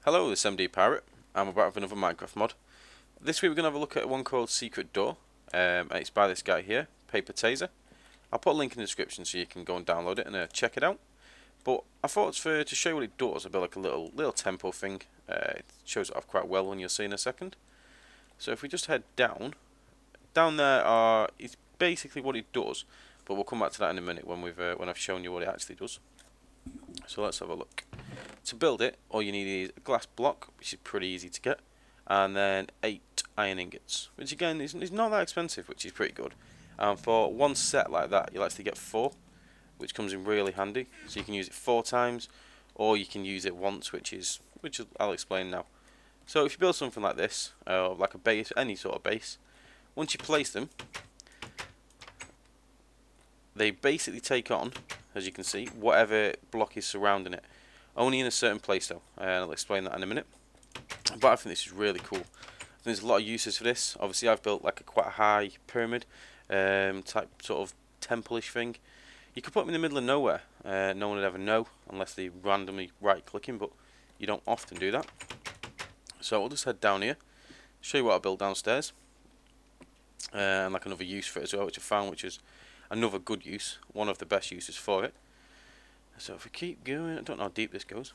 Hello, this is MD Pirate. I'm back with another Minecraft mod. This week we're going to have a look at one called Secret Door, and it's by this guy here, Paper Taser. I'll put a link in the description so you can go and download it and check it out. But I thought to show you what it does, a bit like a little tempo thing. It shows it off quite well when you'll see in a second. So if we just head down there it's basically what it does, but we'll come back to that in a minute when I've shown you what it actually does. So let's have a look. To build it, all you need is a glass block, which is pretty easy to get, and then 8 iron ingots, which again is not that expensive, which is pretty good. And for one set like that, you'll actually get 4, which comes in really handy. So you can use it 4 times, or you can use it once, which I'll explain now. So if you build something like this, like a base, any sort of base, once you place them, they basically take on, as you can see, whatever block is surrounding it. Only in a certain place though, and I'll explain that in a minute. But I think this is really cool. There's a lot of uses for this. Obviously I've built like quite a high pyramid type sort of temple-ish thing. You could put them in the middle of nowhere. No one would ever know unless they randomly right clicking, but you don't often do that. So I'll just head down here, show you what I built downstairs, and like another use for it as well, which I found, which is another good use, one of the best uses for it. So if we keep going, I don't know how deep this goes.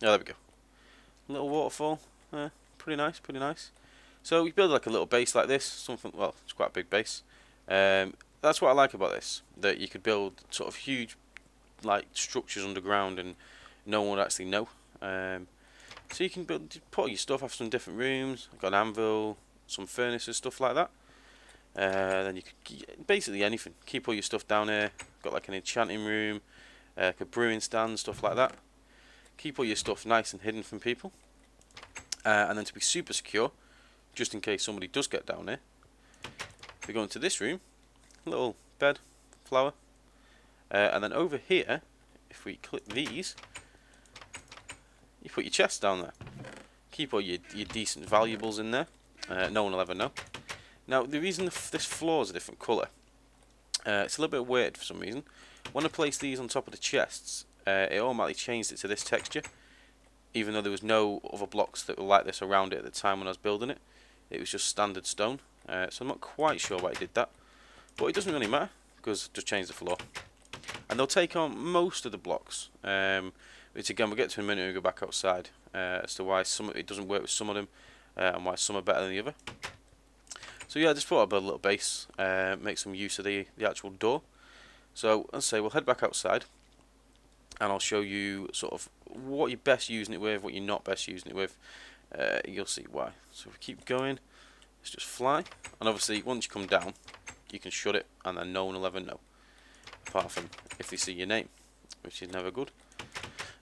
Oh, there we go. Little waterfall, pretty nice, pretty nice. So we build like a little base like this, something, well, it's quite a big base. That's what I like about this, that you could build sort of huge like structures underground and no one would actually know. So you can put your stuff, have some different rooms. I've got an anvil, some furnaces, stuff like that. Then you could basically anything. Keep all your stuff down here. Got like an enchanting room, like a brewing stand, stuff like that. Keep all your stuff nice and hidden from people. And then to be super secure, just in case somebody does get down here, we go into this room, little bed, flower, and then over here, if we click these, you put your chest down there. Keep all your decent valuables in there. No one will ever know. Now the reason this floor is a different colour, it's a little bit weird for some reason. When I placed these on top of the chests, it automatically changed it to this texture, even though there was no other blocks that were like this around it at the time when I was building it. It was just standard stone, so I'm not quite sure why it did that, but it doesn't really matter because I just changed the floor. And they'll take on most of the blocks, which again we'll get to in a minute when we go back outside, as to why it doesn't work with some of them, and why some are better than the other. So yeah, I just thought I'd build a little base, make some use of the actual door. So let's say we'll head back outside, and I'll show you sort of what you're best using it with, what you're not best using it with. You'll see why. So if we keep going, let's just fly, and obviously once you come down, you can shut it, and then no one will ever know, apart from if they see your name, which is never good.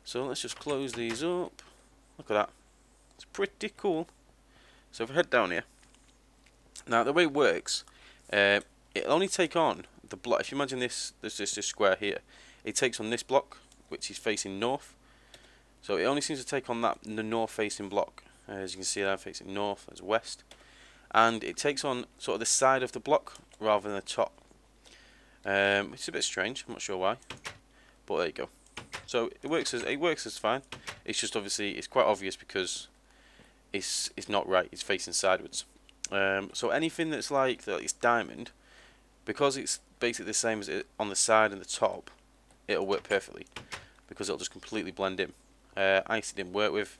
So let's just close these up. Look at that. It's pretty cool. So if we head down here. Now the way it works, it'll only take on the block. If you imagine this square here, it takes on this block, which is facing north. So it only seems to take on the north facing block. As you can see, I'm facing north, as west, and it takes on sort of the side of the block rather than the top. It's a bit strange. I'm not sure why, but there you go. So it works as fine. It's just obviously it's quite obvious because it's not right. It's facing sideways. So anything that's like that is diamond, because it's basically the same as it on the side and the top, it'll work perfectly because it'll just completely blend in. Ice it didn't work with.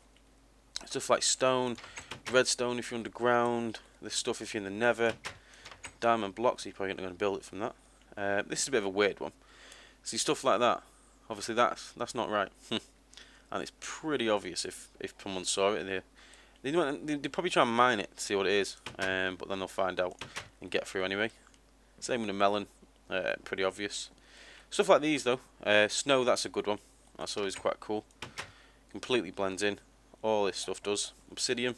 Stuff like stone, redstone if you're underground, this stuff if you're in the nether, diamond blocks, you're probably not going to build it from that. This is a bit of a weird one. See, stuff like that, obviously that's not right. And it's pretty obvious if someone saw it. They'd probably try and mine it to see what it is, but then they'll find out and get through anyway. Same with a melon, pretty obvious. Stuff like these though, snow, that's a good one. That's always quite cool. Completely blends in. All this stuff does. Obsidian.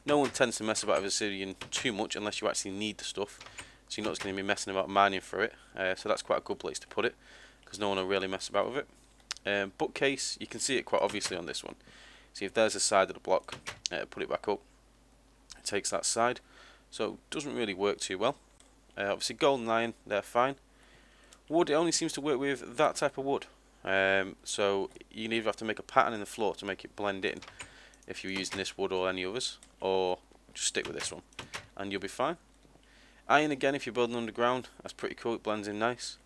No one tends to mess about with obsidian too much unless you actually need the stuff. So you're not just going to be messing about mining for it. So that's quite a good place to put it, because no one will really mess about with it. Bookcase, you can see it quite obviously on this one. See if there's a side of the block, put it back up. It takes that side. So it doesn't really work too well. Obviously gold and iron, they're fine. Wood, it only seems to work with that type of wood. So you either have to make a pattern in the floor to make it blend in. if you're using this wood or any others, or just stick with this one and you'll be fine. Iron again, if you're building underground, that's pretty cool, it blends in nice.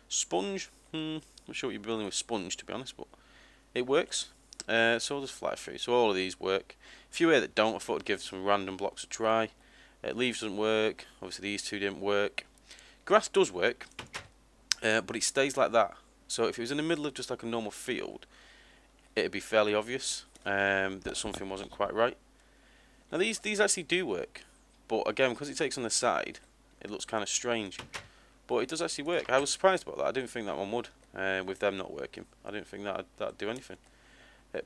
Sponge, not sure what you're building with sponge to be honest, but it works. So I'll just fly through. So all of these work. A few here that don't, I thought I'd give some random blocks a try. Leaves doesn't work, obviously these two didn't work. Grass does work, but it stays like that. So if it was in the middle of just like a normal field, it'd be fairly obvious that something wasn't quite right. Now these actually do work, but again, because it takes on the side, it looks kind of strange. But it does actually work. I was surprised about that. I didn't think that one would, with them not working. I didn't think that'd do anything.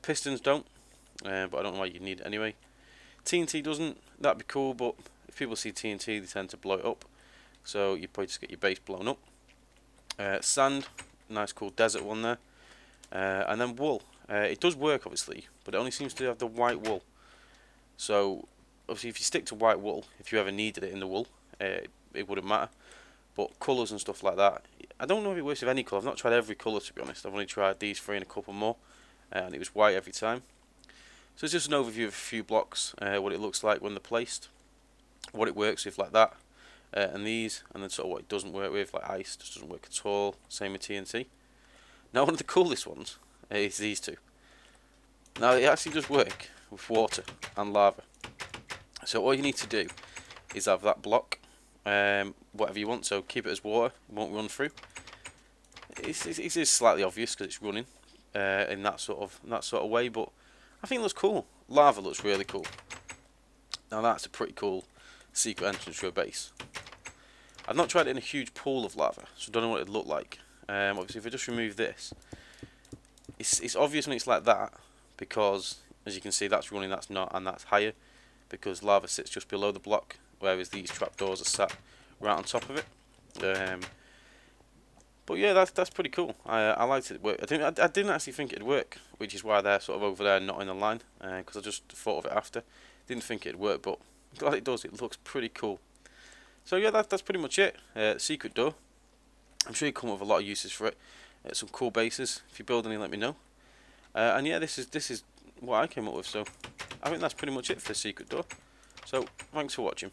Pistons don't, but I don't know why you'd need it anyway. TNT doesn't. That'd be cool, but if people see TNT, they tend to blow it up. So you probably just get your base blown up. Sand, nice cool desert one there. And then wool. It does work obviously, but it only seems to have the white wool. So obviously if you stick to white wool, if you ever needed it in the wool, it wouldn't matter. But colours and stuff like that, I don't know if it works with any colour. I've not tried every colour to be honest. I've only tried these three and a couple more, and it was white every time. So it's just an overview of a few blocks, what it looks like when they're placed, what it works with like that, and these, and then sort of what it doesn't work with, like ice just doesn't work at all, same with TNT. Now one of the coolest ones is these two. Now it actually does work with water and lava. So all you need to do is have that block, whatever you want, so keep it as water, it won't run through. It is slightly obvious because it's running in that sort of way, but I think it looks cool. Lava looks really cool. Now that's a pretty cool secret entrance to a base. I've not tried it in a huge pool of lava, so I don't know what it'd look like. Obviously if I just remove this, it's obvious when it's like that, because as you can see that's running, that's not, and that's higher, because lava sits just below the block, whereas these trapdoors are sat right on top of it. But yeah, that's pretty cool. I liked it. I didn't actually think it'd work, which is why they're sort of over there, not in the line, because I just thought of it after. Didn't think it'd work, but I'm glad it does. It looks pretty cool. So yeah, that's pretty much it. Secret door. I'm sure you come up with a lot of uses for it. Some cool bases. If you build any, let me know. And yeah, this is what I came up with. So I think that's pretty much it for the secret door. So thanks for watching.